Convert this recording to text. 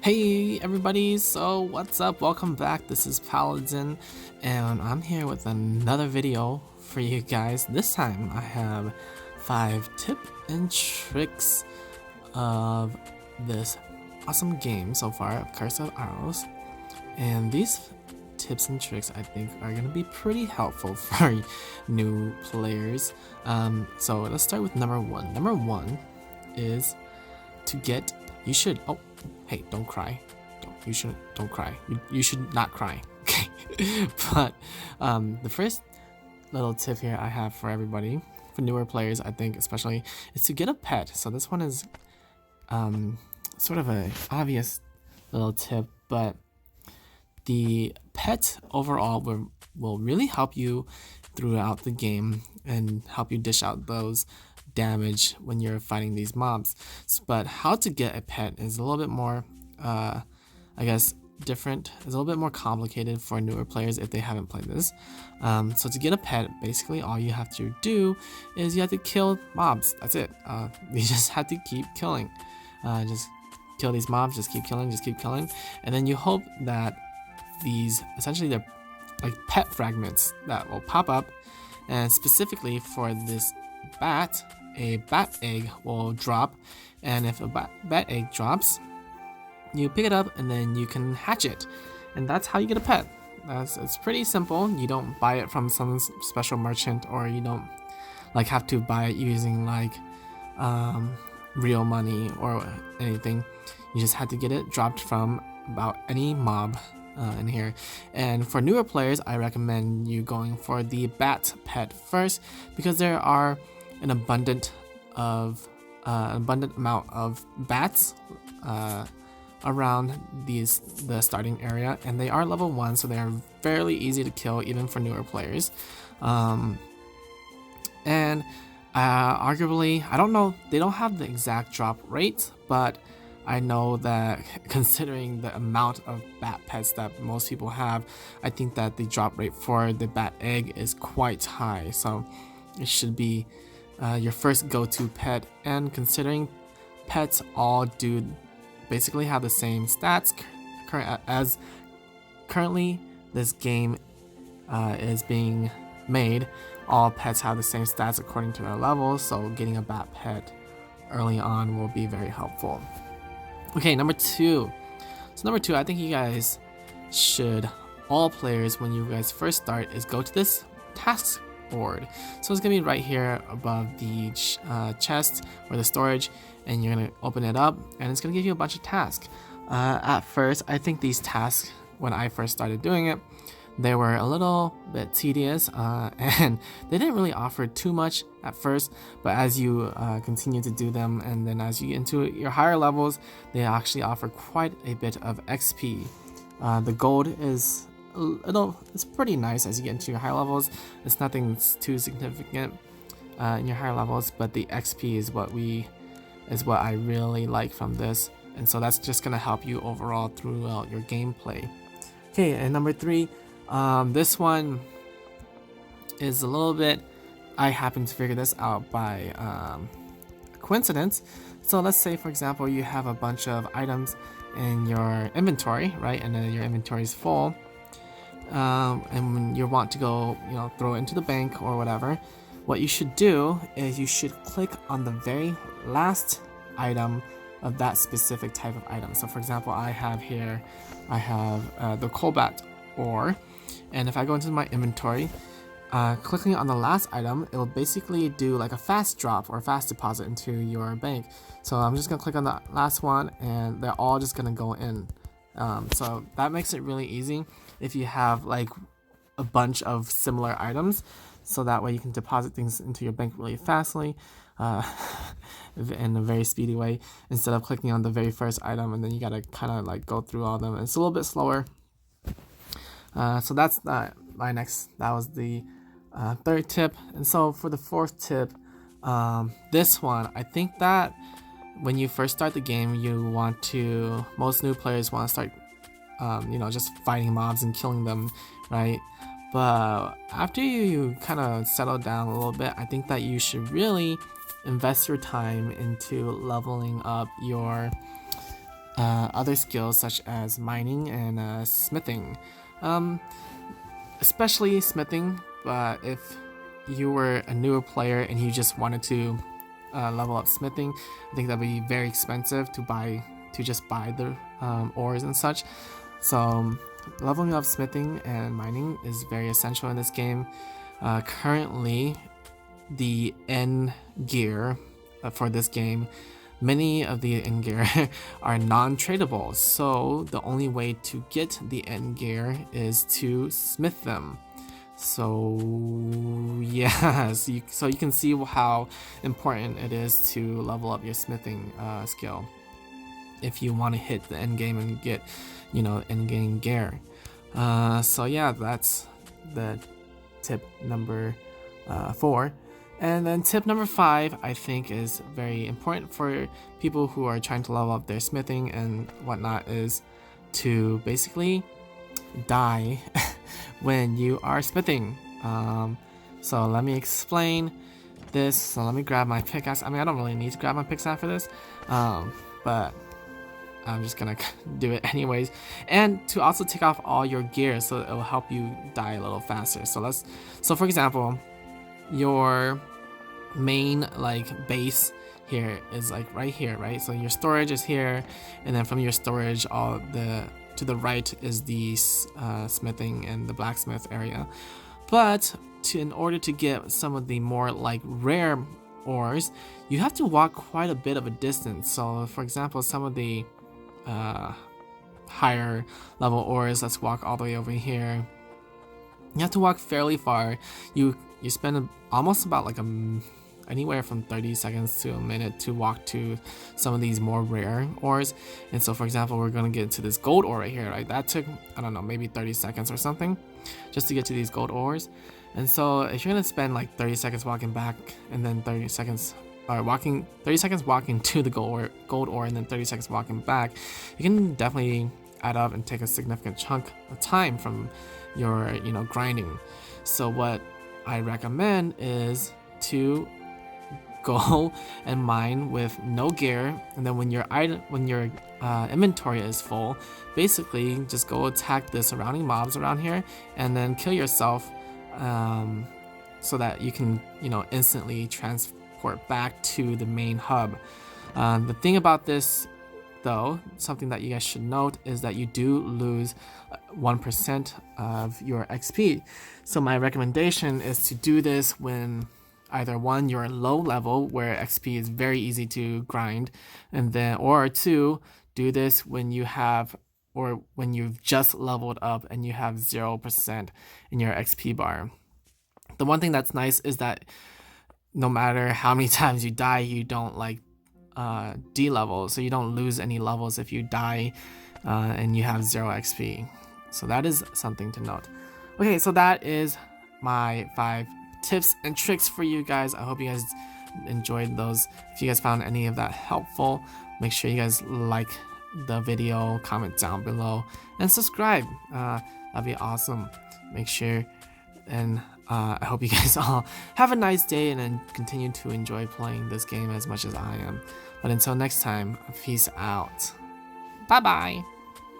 Hey everybody, so what's up? Welcome back. This is Paladin and I'm here with another video for you guys. This time I have 5 tips and tricks of this awesome game so far, Curse of Aros. And these tips and tricks I think are going to be pretty helpful for new players. So let's start with number 1. Number 1 is to get, you should, oh, hey, don't cry. Don't cry. You should not cry. Okay. But the first little tip here I have for everybody, for newer players, I think especially, is to get a pet. So this one is sort of a obvious little tip, but the pet overall will really help you throughout the game and help you dish out those damage when you're fighting these mobs. But how to get a pet is a little bit more I guess different. It's a little bit more complicated for newer players if they haven't played this. So to get a pet, basically all you have to do is you have to kill mobs. That's it. You just have to keep killing. Just kill these mobs, just keep killing, and then you hope that these, essentially they're like pet fragments that will pop up, and specifically for this bat, a bat egg will drop, and if a bat egg drops, you pick it up and then you can hatch it, and that's how you get a pet. It's pretty simple. You don't buy it from some special merchant, or you don't like have to buy it using like real money or anything. You just had to get it dropped from about any mob in here. And for newer players, I recommend you going for the bat pet first, because there are an abundant amount of bats around the starting area, and they are level 1, so they are fairly easy to kill even for newer players. And arguably, I don't know, they don't have the exact drop rate, but I know that considering the amount of bat pets that most people have, I think that the drop rate for the bat egg is quite high, so it should be your first go-to pet. And considering pets all do basically have the same stats as currently this game is being made, all pets have the same stats according to their levels, so getting a bat pet early on will be very helpful. Okay, number 2. So number 2, I think you guys should, all players, when you guys first start, is go to this tasks board. So it's gonna be right here above the chest or the storage, and you're gonna open it up and it's gonna give you a bunch of tasks. At first, I think these tasks, when I first started doing it, they were a little bit tedious and they didn't really offer too much at first, but as you continue to do them, and then as you get into your higher levels, they actually offer quite a bit of XP. The gold is it's pretty nice as you get into your higher levels. It's nothing too significant in your higher levels, but the XP is what I really like from this, and so that's just gonna help you overall throughout your gameplay. Okay, and number 3, this one is a little bit, I happened to figure this out by coincidence. So let's say, for example, you have a bunch of items in your inventory, right, and then your inventory is full, and when you want to go, throw it into the bank or whatever, what you should do is you should click on the very last item of that specific type of item. So for example, I have the cobalt ore, and if I go into my inventory, clicking on the last item, it will basically do like a fast drop or fast deposit into your bank. So I'm just gonna click on the last one, and they're all just gonna go in. So that makes it really easy if you have like a bunch of similar items, so that way you can deposit things into your bank really fastly, in a very speedy way, instead of clicking on the very first item and then you gotta kind of like go through all of them. It's a little bit slower. So that's that was the 3rd tip. And so for the 4th tip, this one, I think that when you first start the game, most new players want to start just fighting mobs and killing them, right? But after you kind of settle down a little bit, I think that you should really invest your time into leveling up your other skills such as mining and smithing. Um, Especially smithing, but if you were a newer player and you just wanted to level up smithing, I think that'd be very expensive to just buy the ores and such. So leveling up smithing and mining is very essential in this game. Currently, the end gear for this game, many of the end gear are non-tradable, so the only way to get the end gear is to smith them. So yes, so you can see how important it is to level up your smithing skill if you want to hit the end game and get, end game gear. So yeah, that's the tip number 4. And then tip number 5, I think, is very important for people who are trying to level up their smithing and whatnot, is to basically die when you are smithing. So let me explain this. So let me grab my pickaxe. I mean, I don't really need to grab my pickaxe for this, but I'm just gonna do it anyways. And to also take off all your gear, so it will help you die a little faster. So for example, your main base here is right here, right? So your storage is here, and then from your storage, to the right is the smithing and the blacksmith area. But in order to get some of the more rare ores, you have to walk quite a bit of a distance. So for example, some of the higher level ores, let's walk all the way over here. You have to walk fairly far. You spend almost about anywhere from 30 seconds to a minute to walk to some of these more rare ores. And so for example, we're going to get to this gold ore right here, right? That took, I don't know, maybe 30 seconds or something just to get to these gold ores. And so if you're going to spend 30 seconds walking back and then 30 seconds walking to the gold ore and then 30 seconds walking back, you can definitely add up and take a significant chunk of time from your grinding. So what I recommend is to go and mine with no gear, and then when your inventory is full, basically just go attack the surrounding mobs around here and then kill yourself, so that you can instantly transport back to the main hub. The thing about this, though, something that you guys should note, is that you do lose 1% of your XP. So my recommendation is to do this when either 1, you're low level where XP is very easy to grind, and then or 2, do this when when you've just leveled up and you have 0% in your XP bar. The one thing that's nice is that no matter how many times you die, you don't D-level, so you don't lose any levels if you die and you have 0 XP. So that is something to note. Okay, so that is my 5 tips and tricks for you guys. I hope you guys enjoyed those. If you guys found any of that helpful, make sure you guys like the video, comment down below, and subscribe. That'd be awesome. Make sure, and I hope you guys all have a nice day and then continue to enjoy playing this game as much as I am. But until next time, peace out. Bye bye.